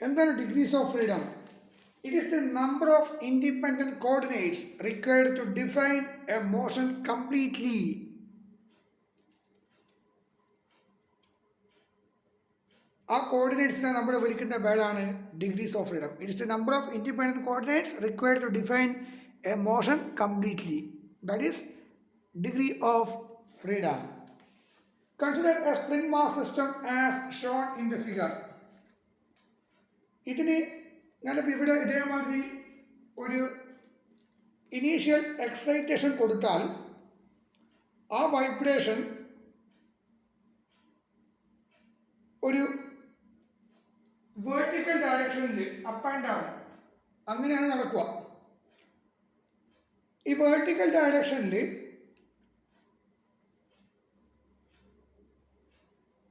എന്താണ് degrees of freedom? It is the number of independent coordinates required to define a motion completely. ആ കോർഡിനേറ്റ്സിനെ നമ്മൾ വിളിക്കുന്ന പേരാണ് degrees of freedom. It is the number of independent coordinates required to define a motion completely. That is degree of freedom. Consider a spring mass system as shown in the figure. ഇതിന് ഞാനിപ്പോൾ ഇവിടെ ഇതേമാതിരി ഒരു initial excitation കൊടുത്താൽ ആ vibration ഒരു vertical ഡയറക്ഷനിൽ up and down അങ്ങനെയാണ് നടക്കുക. ഈ വേർട്ടിക്കൽ ഡയറക്ഷനിൽ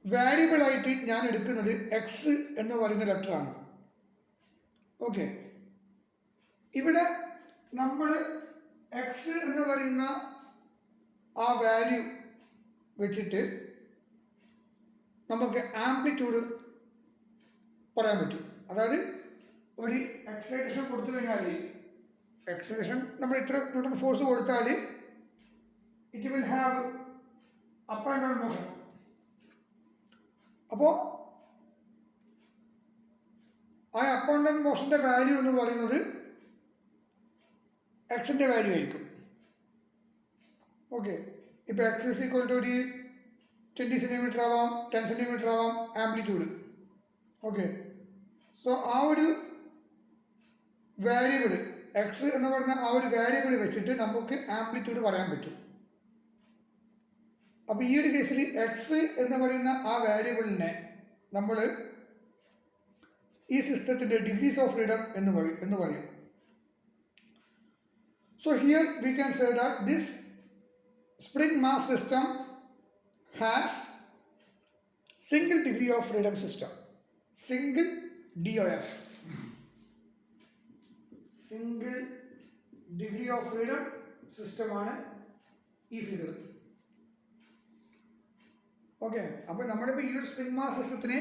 വാരിയബിളായിട്ട് ഞാൻ എടുക്കുന്നത് എക്സ് എന്ന് പറയുന്ന ലെറ്ററാണ്. ഓക്കെ, ഇവിടെ നമ്മൾ എക്സ് എന്ന് പറയുന്ന ആ വാല്യൂ വെച്ചിട്ട് നമുക്ക് ആംപ്ലിറ്റ്യൂഡ് പറയാൻ പറ്റും. അതായത് ഒരു എക്സൈറ്റേഷൻ കൊടുത്തു കഴിഞ്ഞാൽ എക്സൈറ്റേഷൻ നമ്മൾ ഇത്ര ന്യൂട്ടൺ ഫോഴ്സ് കൊടുത്താൽ it will have up and down motion. അപ്പോൾ ആ അപ്പ് ആൻഡ് ഡൗൺ മോഷൻ്റെ വാല്യൂ എന്ന് പറയുന്നത് എക്സിൻ്റെ വാല്യൂ ആയിരിക്കും. ഓക്കെ, ഇപ്പോൾ എക്സ് ഇസ് ഈക്വൽ ടു ഒരു 20 സെൻറ്റിമീറ്റർ ആവാം, 10 സെൻറ്റിമീറ്റർ ആവാം ആംപ്ലിറ്റ്യൂഡ്. ഓക്കെ, സോ ആ ഒരു വാരിയബിൾ എക്സ് എന്ന് പറഞ്ഞ ആ ഒരു വാരിയബിൾ വെച്ചിട്ട് നമുക്ക് ആംപ്ലിറ്റ്യൂഡ് പറയാൻ പറ്റും. അപ്പോൾ ഈ ഒരു കേസിൽ എക്സ് എന്ന് പറയുന്ന ആ വാരിയബിളിനെ നമ്മൾ ഈ സിസ്റ്റത്തിൻ്റെ ഡിഗ്രീസ് ഓഫ് ഫ്രീഡം എന്ന് പറയും. So here we can say that this spring mass system has single degree of freedom system, single DOF, single degree of freedom system ആണ് ഈ ഫിഗർ. ഓക്കെ, അപ്പോൾ നമ്മളിപ്പോൾ ഈ ഒരു സ്പ്രിംഗ് മാസ് സിസ്റ്റത്തിന്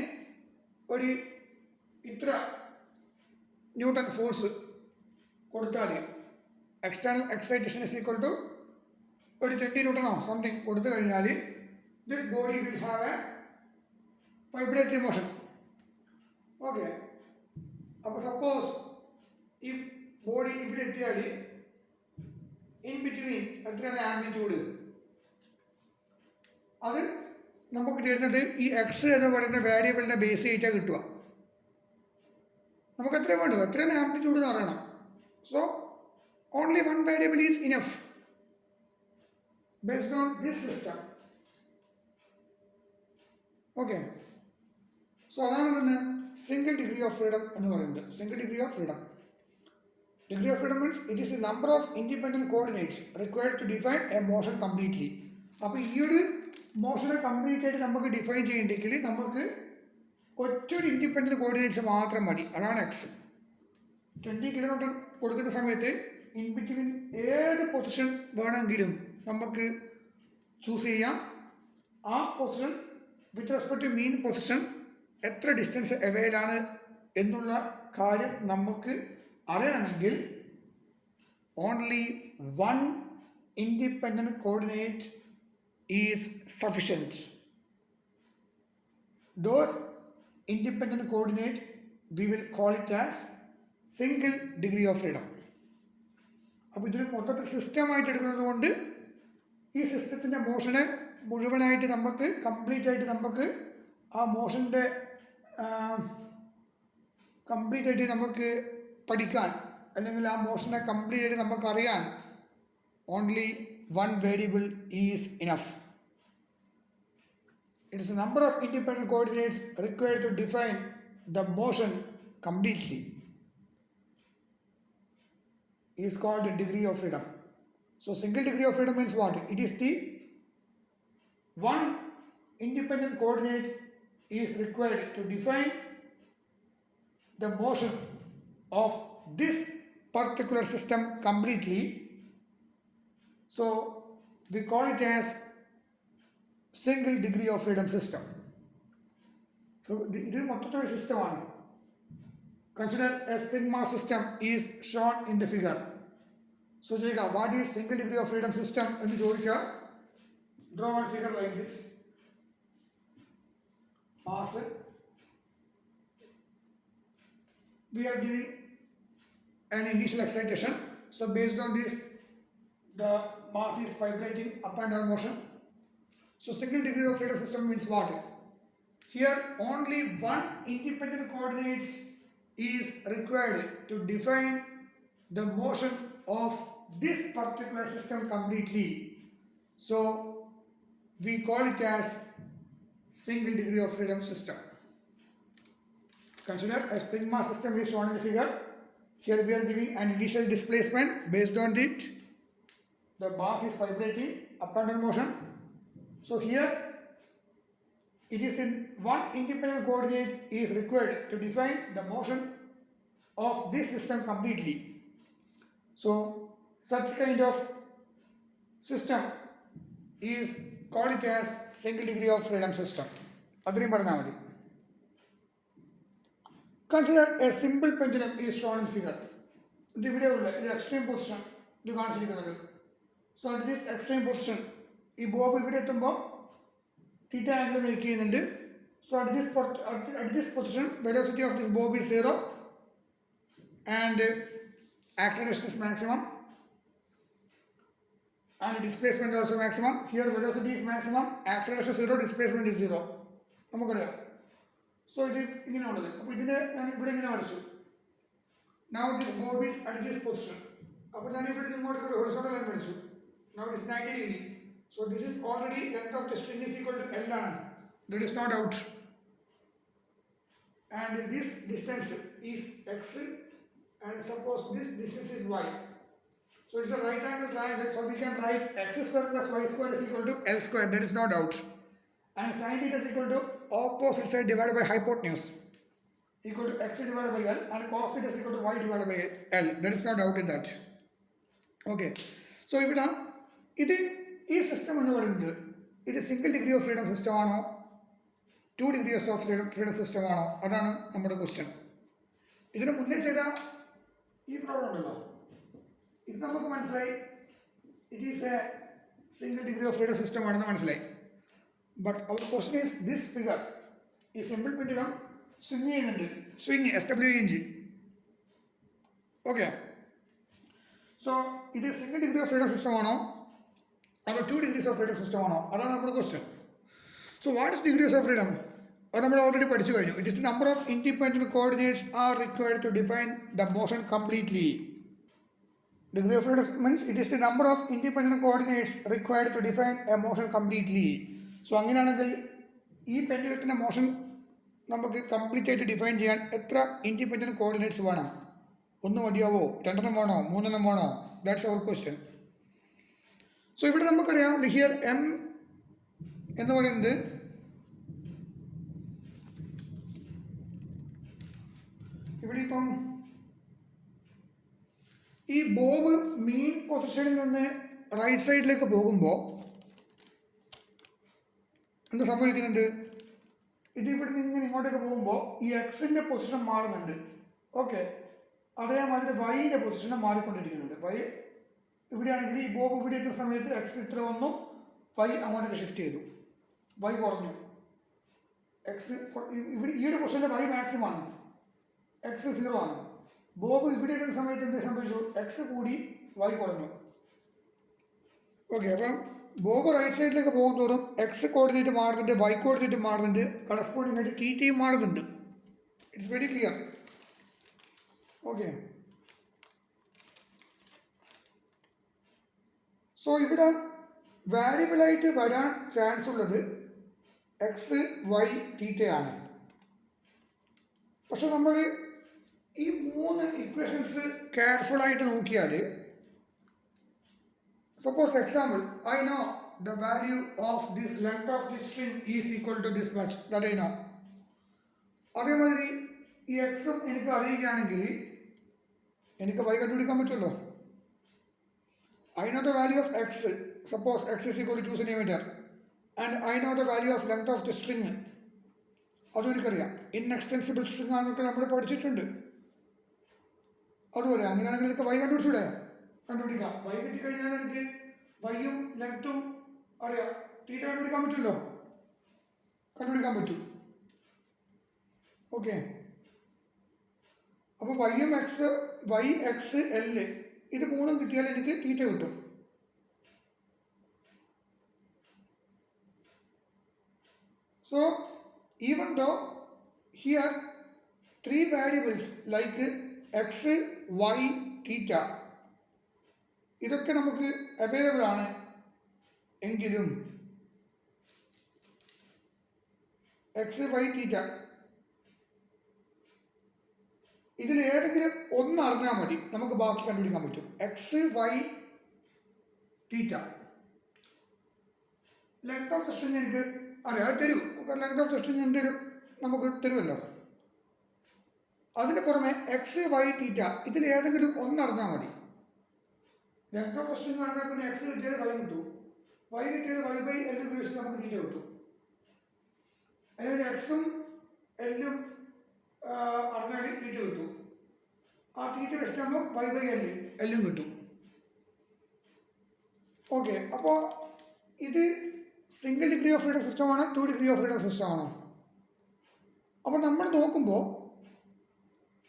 ഒരു ഇത്ര ന്യൂട്ടൺ ഫോഴ്സ് കൊടുത്താൽ external excitation is equal to ഒരു 20 ന്യൂട്ടണോ സംതിങ് കൊടുത്തു കഴിഞ്ഞാൽ this body will have a vibratory motion. Okay, അപ്പോൾ സപ്പോസ് ഈ ബോഡി ഇവിടെ എത്തിയാൽ ഇൻ ബിറ്റ്വീൻ എത്രയാണ് ആംപ്ലിറ്റ്യൂഡ്, അത് നമുക്ക് തരുന്നത് ഈ എക്സ് എന്ന് പറയുന്ന വാരിയബിളിനെ ബേസ് ചെയ്തിട്ടാണ് കിട്ടുക. നമുക്ക് എത്രയും വേണ്ടത് എത്രയാണ് ആംപ്ലിറ്റ്യൂഡ് എന്ന് അറിയണം. So only one variable is enough based on this system. Okay, so അതാണ് തന്നെ സിംഗിൾ ഡിഗ്രി ഓഫ് ഫ്രീഡം എന്ന് പറയുന്നത്. Single degree of freedom. Degree of freedom means it is the number of independent coordinates required to define a motion completely. അപ്പോൾ ഈ ഒരു മോഷനെ complete ആയിട്ട് നമുക്ക് define ചെയ്യണമെങ്കിൽ നമുക്ക് ഒറ്റൊരു ഇൻഡിപെൻഡൻറ്റ് കോർഡിനേറ്റ്സ് മാത്രം മതി. അതാണ് എക്സ്. 20 കിലോമീറ്റർ കൊടുക്കുന്ന സമയത്ത് ഇൻ ബിറ്റ്വീൻ ഏത് പൊസിഷൻ വേണമെങ്കിലും നമുക്ക് ചൂസ് ചെയ്യാം. ആ position with respect to mean position എത്ര ഡിസ്റ്റൻസ് അവൈലാണ് എന്നുള്ള കാര്യം നമുക്ക് അറിയണമെങ്കിൽ only one independent coordinate is sufficient. Those independent coordinate we will call it as single degree of freedom. അപ്പോൾ ഇതൊരു മൊത്തത്തിൽ സിസ്റ്റമായിട്ട് എടുക്കുന്നത് കൊണ്ട് ഈ സിസ്റ്റത്തിൻ്റെ മോഷനെ മുഴുവനായിട്ട് നമുക്ക് കംപ്ലീറ്റ് ആയിട്ട് നമുക്ക് ആ മോഷൻ്റെ കംപ്ലീറ്റ് ആയിട്ട് നമുക്ക് പഠിക്കാൻ അല്ലെങ്കിൽ ആ മോഷനെ കംപ്ലീറ്റ് ആയിട്ട് നമുക്കറിയാൻ only one variable is enough. It is a number of independent coordinates required to define the motion completely is called degree of freedom. So single degree of freedom means what? It is the one independent coordinate is required to define the motion of this particular system completely. So we call it as single degree of freedom system. So ഇത് മൊത്തത്തിലൊരു സിസ്റ്റമാണ്. Consider a spring mass system is shown in the figure. So ചെയ്യുക what is single degree of freedom system എന്ന് ചോദിച്ചാൽ draw one figure like this. Mass we are giving an initial excitation. So based on this the mass is vibrating up and down motion. So single degree of freedom system means what? Here only one independent coordinates is required to define the motion of this particular system completely. So we call it as single degree of freedom system. Consider a spring mass system is shown in the figure. Here we are giving an initial displacement. Based on it, the mass is vibrating up and down motion. So here it is in one independent coordinate is required to define the motion of this system completely. So such kind of system is called it as single degree of freedom system. Agree പറഞ്ഞാൽ മതി. Consider a simple pendulum is shown in figure. ഇത് ഇവിടെയുള്ള ഇത് extreme position ഇത് കാണിച്ചിരിക്കുന്നത്. So at this extreme position ഈ Bob ഇവിടെ എത്തുമ്പോൾ theta angle make ചെയ്യുന്നുണ്ട്. So at this position velocity of this bob is 0 and acceleration is maximum and displacement also maximum. Here velocity is maximum, acceleration 0, displacement is 0. നമുക്കറിയാം. So ഇത് ഇങ്ങനെയുള്ളത്. അപ്പോൾ ഇതിനെ ഞാൻ ഇവിടെ ഇങ്ങനെ വരച്ചു. Now this bob is at this position. അപ്പോൾ ഞാൻ ഇവിടെ ഇങ്ങോട്ട് ഒരു horizontal line വരച്ചു. Now it is 90 degree. So this is already length of the string is equal to L ആണ്. That is not out. And this distance is x and suppose this distance is y. So it's a right angle triangle. So we can write x square plus y square is equal to L square. That is not out. And sin theta is equal to opposite side divided by hypotenuse equal to x divided by L and cos theta is equal to y divided by L. That is not out in that. Okay. So ഇവിടെ ഇത് ഈ system എന്ന് പറയുന്നത് ഇത് single degree of freedom system ആണോ 2 degrees of freedom system ആണോ അതാണ് നമ്മുടെ ക്വസ്റ്റ്യൻ. ഇതിന് മുന്നേ ചെയ്ത ഈ പ്രോബ്ലം ഉണ്ടല്ലോ ഇത് നമുക്ക് മനസ്സിലായി it is A single degree of freedom system ആണെന്ന് മനസ്സിലായി. But our question is this figure ഈ സിമ്പിൾ പെൻഡുലം സ്വിങ് ചെയ്യുന്നുണ്ട്. Swing SWING. ഓക്കെ. സോ ഇത് single degree of freedom system ആണോ അതോ 2 degrees of freedom system ആണോ അതാണ് നമ്മുടെ question. So what is degrees of freedom? അത് നമ്മൾ ഓൾറെഡി പഠിച്ചു കഴിഞ്ഞു. It is the number of independent coordinates are required to define the motion completely. Degree of freedom means it is the number of independent coordinates required to define a motion completely. So അങ്ങനെയാണെങ്കിൽ ഈ പെൻഡുലത്തിൻ്റെ motion നമുക്ക് complete ആയിട്ട് define ചെയ്യാൻ എത്ര independent coordinates വേണം? 1 മതിയാവോ? 2 വേണോ? 3 വേണോ? That's our question. സോ ഇവിടെ നമുക്കറിയാം ഹിയർ എം എന്ന് പറയുന്നത് ഇവിടെ ഇപ്പം ഈ ബോബ് മെയിൻ പൊസിഷനിൽ നിന്ന് റൈറ്റ് സൈഡിലേക്ക് പോകുമ്പോൾ എന്ത് സംഭവിക്കുന്നുണ്ട്? ഇത് ഇവിടെ നിന്ന് ഇങ്ങനെ ഇങ്ങോട്ടേക്ക് പോകുമ്പോൾ ഈ എക്സിൻ്റെ പൊസിഷൻ മാറുന്നുണ്ട്. ഓക്കെ. അതേമാതിരി വൈൻ്റെ പൊസിഷനും മാറിക്കൊണ്ടിരിക്കുന്നുണ്ട്. വൈ ഇവിടെയാണെങ്കിൽ ഈ ബോബ് ഇവിടെ എത്തുന്ന സമയത്ത് എക്സ് ഇത്ര വന്നു, വൈ അങ്ങോട്ടേക്ക് ഷിഫ്റ്റ് ചെയ്തു, വൈ കുറഞ്ഞു. എക്സ് ഇവിടെ ഈ ഒരു പൊസിഷനിൽ വൈ മാക്സിമം ആണ്, എക്സ് 0 ആണ്. ബോബ് ഇവിടെ എത്തുന്ന സമയത്ത് എന്ത് സംഭവിച്ചു? എക്സ് കൂടി വൈ കുറഞ്ഞു. ഓക്കെ. അപ്പം ബോബ് റൈറ്റ് സൈഡിലേക്ക് പോകുന്നതോറും എക്സ് കോർഡിനേറ്റ് മാറുന്നുണ്ട്, വൈ കോർഡിനേറ്റ് മാറുന്നുണ്ട്, കറസ്പോണ്ടിങ് ആയിട്ട് തീറ്റയും മാറുന്നുണ്ട്. It's very clear. Okay. So ഇവിടെ വാരിയബിളായിട്ട് വരാൻ ചാൻസ് ഉള്ളത് എക്സ് വൈ തീറ്റയാണ്. പക്ഷെ നമ്മൾ ഈ 3 ഇക്വേഷൻസ് കെയർഫുള്ളായിട്ട് നോക്കിയാൽ suppose example I know the value of this length of this string is equal to this much that I know. അതേമാതിരി ഈ എക്സും എനിക്ക് അറിയുകയാണെങ്കിൽ എനിക്ക് വൈ കണ്ടുപിടിക്കാൻ പറ്റുമല്ലോ. I know the value of x, suppose x is equal to 2 cm and I know the value of length of the string. അതും എനിക്കറിയാം. Inextensible string ആണെന്നൊക്കെ നമ്മൾ പഠിച്ചിട്ടുണ്ട്. അതുപോലെ അങ്ങനെയാണെങ്കിൽ എനിക്ക് y കണ്ടുപിടിച്ചൂടെ? കണ്ടുപിടിക്കാം. y കിട്ടിക്കഴിഞ്ഞാൽ എനിക്ക് വൈയും ലെങ്ത്തും അറിയാം, തീറ്റ കണ്ടുപിടിക്കാൻ പറ്റുമല്ലോ, കണ്ടുപിടിക്കാൻ പറ്റും. ഓക്കെ, അപ്പോൾ വൈയും എക്സ്, വൈ എക്സ് എൽ ഇത് മൂന്നും കിട്ടിയാൽ എനിക്ക് തീറ്റ കിട്ടും. So even though here three variables like x, y, theta ഇതൊക്കെ നമുക്ക് അവൈലബിൾ ആണ് എങ്കിലും എക്സ് വൈ തീറ്റ ഇതിൽ ഏതെങ്കിലും ഒന്ന് അറിഞ്ഞാൽ മതി, നമുക്ക് ബാക്കി കണ്ടുപിടിക്കാൻ പറ്റും. X y theta length of the string എനിക്ക് അറിയാം, അത് തരൂ. ലെങ്ത് ഓഫ് ദ സ്ട്രിങ് എൻ്റെ ഒരു നമുക്ക് തരുമല്ലോ. അതിന് പുറമെ എക്സ് വൈ തീറ്റ ഇതിൽ ഏതെങ്കിലും ഒന്ന് അറിഞ്ഞാൽ മതി. ലെങ്ത് ഓഫ് ദ സ്ട്രിങ് അറിഞ്ഞാൽ പിന്നെ എക്സ് കിട്ടിയാൽ വൈ കിട്ടും, വൈ കിട്ടിയാൽ വൈ ബൈ എൽ ഉപയോഗിച്ചിട്ട് നമുക്ക് തീറ്റ കിട്ടും. അല്ലെങ്കിൽ എക്സും എല്ലും അറിഞ്ഞാൽ തീറ്റ കിട്ടും. ആ തീറ്റ വെച്ചിട്ടാകുമ്പോൾ വൈ ബൈ എല്ലും കിട്ടും. ഓക്കെ, അപ്പോൾ ഇത് സിംഗിൾ ഡിഗ്രി ഓഫ് ഫ്രീഡം സിസ്റ്റമാണ്, 2 ഡിഗ്രി ഓഫ് ഫ്രീഡം സിസ്റ്റമാണോ? അപ്പോൾ നമ്മൾ നോക്കുമ്പോൾ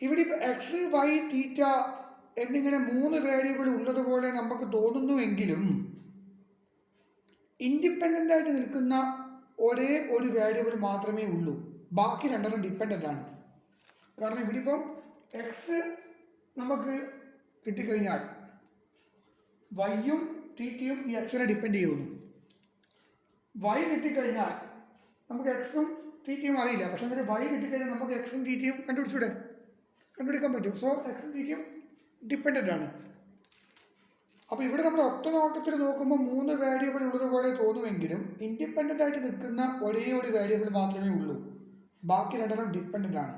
ഇവിടെ ഇപ്പോൾ എക്സ് വൈ തീറ്റ എന്നിങ്ങനെ 3 വേരിയബിൾ ഉള്ളതുപോലെ നമുക്ക് തോന്നുന്നുവെങ്കിലും ഇൻഡിപെൻഡൻ്റ് ആയിട്ട് നിൽക്കുന്ന ഒരേ ഒരു വേരിയബിൾ മാത്രമേ ഉള്ളൂ, ബാക്കി രണ്ടെണ്ണം ഡിപ്പെൻഡൻ്റ് ആണ്. കാരണം ഇവിടെ ഇപ്പം എക്സ് നമുക്ക് കിട്ടിക്കഴിഞ്ഞാൽ വൈയും തീറ്റയും ഈ എക്സിനെ ഡിപ്പെൻഡ് ചെയ്യുന്നു. വൈ കിട്ടിക്കഴിഞ്ഞാൽ നമുക്ക് എക്സും തീറ്റയും അറിയില്ല, പക്ഷെ അങ്ങനെ വൈ കിട്ടിക്കഴിഞ്ഞാൽ നമുക്ക് എക്സും തീറ്റയും കണ്ടുപിടിക്കാൻ പറ്റും. സോ എക്സും തീറ്റയും ഡിപ്പെൻഡൻ്റ് ആണ്. അപ്പോൾ ഇവിടെ നമ്മൾ ഒറ്റ നോട്ടത്തിൽ നോക്കുമ്പോൾ 3 വേരിയബിൾ ഉള്ളതുപോലെ തോന്നുമെങ്കിലും ഇൻഡിപെൻഡൻ്റ് ആയിട്ട് നിൽക്കുന്ന ഒരേ ഒരു വേരിയബിൾ മാത്രമേ ഉള്ളൂ, ബാക്കി രണ്ടെണ്ണം ഡിപ്പെൻഡൻ്റ് ആണ്.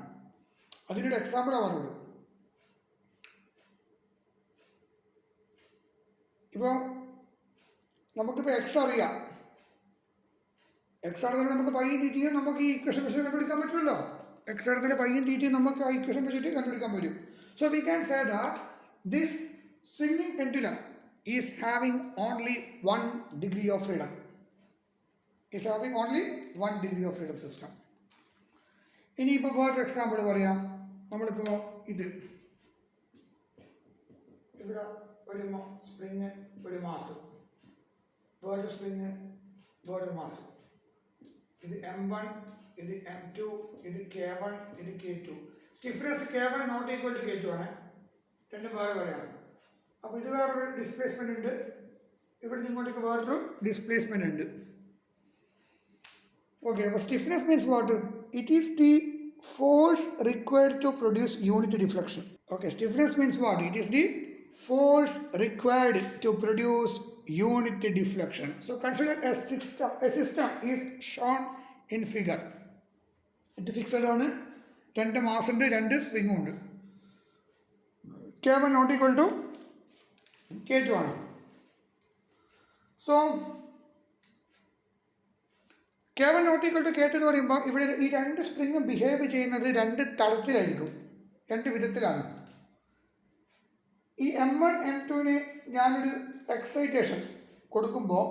അതിനൊരു എക്സാമ്പിളാണ് പറഞ്ഞത്. ഇപ്പോൾ നമുക്കിപ്പോൾ എക്സ് അറിയാം, എക്സ് ആണെങ്കിൽ നമുക്ക് പൈയും തീറ്റയും നമുക്ക് ഈ ഇക്വേഷൻ വെച്ച് കണ്ടുപിടിക്കാൻ പറ്റുമല്ലോ. എക്സ് ആണെങ്കിൽ പൈയും തീറ്റയും നമുക്ക് ആ ഇക്വേഷൻ വെച്ചിട്ട് കണ്ടുപിടിക്കാൻ പറ്റും. So we can say that this swinging pendulum is having only 1 degree of freedom, is having only 1 degree of freedom system. ഇനിയിപ്പോൾ വേറൊരു എക്സാമ്പിൾ പറയാം. നമ്മളിപ്പോൾ ഇത് ഇവിടെ ഒരു സ്പ്രിങ്, ഒരു മാസ്, വേറൊരു സ്പ്രിങ്, വേറൊരു മാസ്, ഇത് M1, ഇത് M2, ഇത് K1, ഇത് K2. Stiffness K1 not equal to K2 ആണ്, രണ്ടും വേറെ വേറെയാണ്. അപ്പോൾ ഇത് വേറൊരു ഡിസ്പ്ലേസ്മെൻ്റ് ഉണ്ട്, ഇവിടെ ഇങ്ങോട്ടേക്ക് വേറൊരു ഡിസ്പ്ലേസ്മെൻ്റ് ഉണ്ട്. ഓക്കെ, അപ്പോൾ stiffness means what? It is the force required to produce unit deflection. Okay, stiffness means what? It is the force required to produce unit deflection. So consider a system is shown in figure. ഇത് fixed ആണ്, 2 mass ഉണ്ട്, 2 സ്പ്രിങ്ങും ഉണ്ട്. K1 not equal to K2 ആണ്. So K1 not equal to K2 എന്ന് പറയുമ്പോൾ ഇവിടെ ഈ 2 സ്പ്രിങ്ങും behave ചെയ്യുന്നത് 2 തരത്തിലായിരിക്കും, 2 വിധത്തിലാണ്. ഈ M1 M2ന് ഞാനൊരു എക്സൈറ്റേഷൻ കൊടുക്കുമ്പോൾ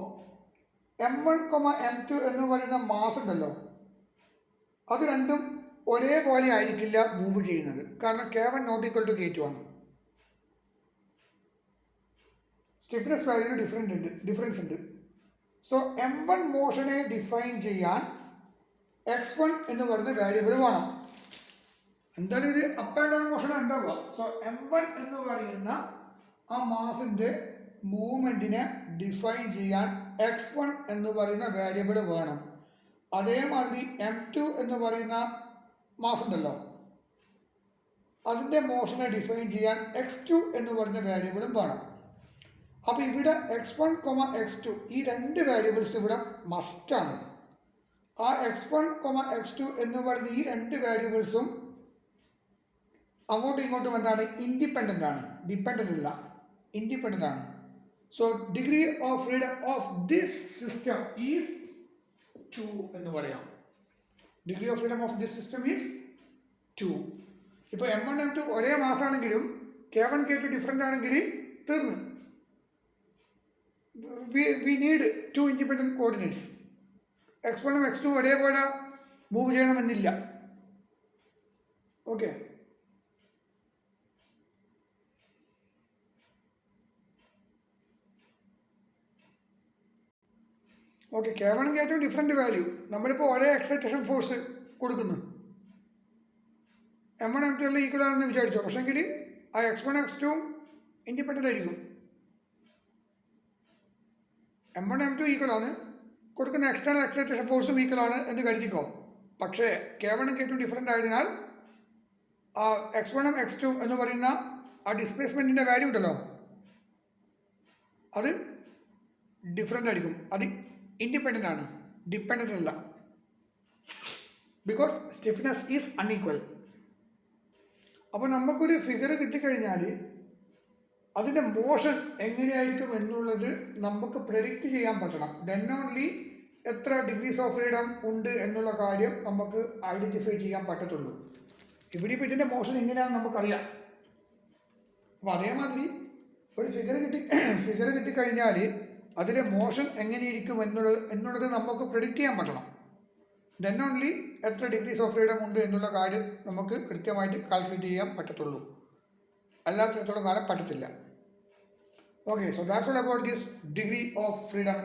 M1, M2 എന്ന് പറയുന്ന മാസ് ഉണ്ടല്ലോ, അത് രണ്ടും ഒരേപോലെ ആയിരിക്കില്ല മൂവ് ചെയ്യുന്നത്. കാരണം K1 not equal to K2 ആണ്. സ്റ്റിഫ്നെസ് വാല്യൂ ഡിഫറൻസ് ഉണ്ട്. സോ M1 മോഷനെ ഡിഫൈൻ ചെയ്യാൻ x1 എന്ന് പറയുന്ന വാല്യൂബിൾ വേണം. എന്തായാലും ഇത് അപ്പ് ആൻഡ് ഡൗൺ മോഷൻ ഉണ്ടാവുക. സോ M1 എന്ന് പറയുന്ന ആ മാസിൻ്റെ മൂവ്മെൻറ്റിനെ ഡിഫൈൻ ചെയ്യാൻ x1 എന്ന് പറയുന്ന വേരിയബിൾ വേണം. അതേമാതിരി M2 എന്ന് പറയുന്ന മാസ് ഉണ്ടല്ലോ, അതിൻ്റെ മോഷനെ ഡിഫൈൻ ചെയ്യാൻ x2 എന്ന് പറയുന്ന വേരിയബിളും വേണം. അപ്പോൾ ഇവിടെ x1, x2 ഈ 2 വേരിയബിൾസ് ഇവിടെ മസ്റ്റാണ്. ആ x1, x2 എന്ന് പറയുന്ന ഈ 2 വേരിയബിൾസും അങ്ങോട്ടും ഇങ്ങോട്ടും എന്താണ്? ഇൻഡിപെൻഡൻ്റ് ആണ്, ഡിപ്പെൻഡൻ്റ് അല്ല, ഇൻഡിപെൻഡൻ്റ് ആണ്. So degree of freedom of this system is 2 എന്ന് പറയാം. Degree of freedom of this system is 2. ഇപ്പോൾ M1 M2 ഒരേ മാസമാണെങ്കിലും K1 K2 ഡിഫറെൻ്റ് ആണെങ്കിൽ തീർന്ന്. We need 2 independent coordinates. x1 x2 ഒരേപോലെ മൂവ് ചെയ്യണമെന്നില്ല. Okay, okay. K1 K2 different value. നമ്മളിപ്പോൾ ഒരേ എക്സൈറ്റേഷൻ ഫോഴ്സ് കൊടുക്കുന്നു. M1 M2 എല്ലാം ഈക്വൽ ആണെന്ന് വിചാരിച്ചോ, പക്ഷേങ്കിൽ ആ x1 x2 ഇൻഡിപെൻഡൻ്റ് ആയിരിക്കും. M1 M2 ഈക്വൽ ആണ്, കൊടുക്കുന്ന എക്സ്റ്റേണൽ എക്സൈറ്റേഷൻ ഫോഴ്സും ഈക്വൽ ആണ് എന്ന് കരുതിക്കോ. പക്ഷേ K1 K2 ഡിഫറെൻ്റ് ആയതിനാൽ ആ x1 x2 എന്ന് പറയുന്ന ആ ഡിസ്പ്ലേസ്മെൻറ്റിൻ്റെ വാല്യൂ ഉണ്ടല്ലോ, അത് ഡിഫറെൻ്റ് ആയിരിക്കും. അത് ഇൻഡിപെൻഡൻ്റ് ആണ്, ഡിപ്പെൻഡൻ്റ് അല്ല. Because stiffness is unequal. അപ്പോൾ നമുക്കൊരു ഫിഗർ കിട്ടിക്കഴിഞ്ഞാൽ അതിൻ്റെ മോഷൻ എങ്ങനെയായിരിക്കും എന്നുള്ളത് നമുക്ക് പ്രെഡിക്റ്റ് ചെയ്യാൻ പറ്റണം. ദെൻ ഓൺലി എത്ര ഡിഗ്രീസ് ഓഫ് ഫ്രീഡം ഉണ്ട് എന്നുള്ള കാര്യം നമുക്ക് ഐഡൻറ്റിഫൈ ചെയ്യാൻ പറ്റത്തുള്ളൂ. ഇവിടെ ഇപ്പോൾ ഇതിൻ്റെ മോഷൻ എങ്ങനെയാണെന്ന് നമുക്കറിയാം. അപ്പോൾ അതേമാതിരി ഒരു ഫിഗർ കിട്ടിക്കഴിഞ്ഞാൽ അതിലെ മോഷൻ എങ്ങനെയിരിക്കും എന്നുള്ളത് നമുക്ക് പ്രെഡിക്റ്റ് ചെയ്യാൻ പറ്റണം. ദെൻ ഓൺലി എത്ര ഡിഗ്രീസ് ഓഫ് ഫ്രീഡം ഉണ്ട് എന്നുള്ള കാര്യം നമുക്ക് കൃത്യമായിട്ട് കാൽക്കുലേറ്റ് ചെയ്യാൻ പറ്റത്തുള്ളൂ. അല്ലാത്തിടത്തോളം കാലം പറ്റത്തില്ല. Okay, so that's all about this degree of freedom.